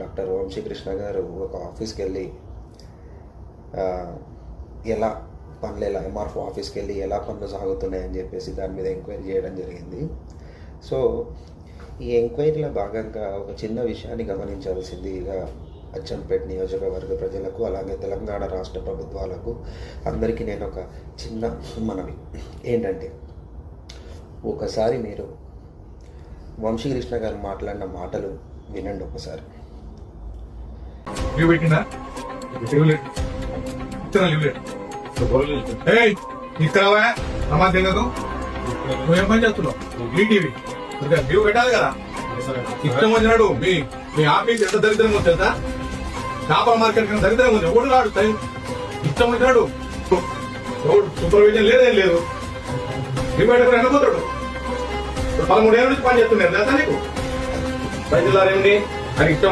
Doctor Vamsikrishna గారు ఒక ఆఫీస్కి వెళ్ళి ఎలా పనులు ఎంఆర్ఓ ఆఫీస్కి వెళ్ళి ఎలా పనులు సాగుతున్నాయని చెప్పేసి దాని మీద ఎంక్వైరీ చేయడం జరిగింది. సో ఈ ఎంక్వైరీలో భాగంగా ఒక చిన్న విషయాన్ని గమనించాల్సిందిగా అచ్చంపేట నియోజకవర్గ ప్రజలకు అలాగే తెలంగాణ రాష్ట్ర ప్రభుత్వాలకు అందరికీ నేను ఒక చిన్న మనవి ఏంటంటే, ఒకసారి మీరు వంశీకృష్ణ గారు మాట్లాడిన మాటలు వినండి ఒకసారి. తీసుకురావా సమాజ్ తెలియదు, నువ్వేం పని చేస్తున్నావు? ఈటీవీ లీవ్ పెట్టాలి కదా. ఇష్టం వచ్చినాడు మీ ఆఫీస్ ఎంత దరిద్రంగా ఉంది తెలుసా? చేపల మార్కెట్ కన్నా దరిద్రంగా ఉంది. ఎవడు రాడు టైం ఇష్టం వచ్చినాడు. ఎవడు సూపర్విజన్ లేదేం లేదు. లీవ్ పెట్టుకుని ఎండపోతాడు. 13 ఏళ్ళ నుంచి పని చేస్తున్నాడు తెలుసా నీకు? రైతులారేంటి అని ఇష్టం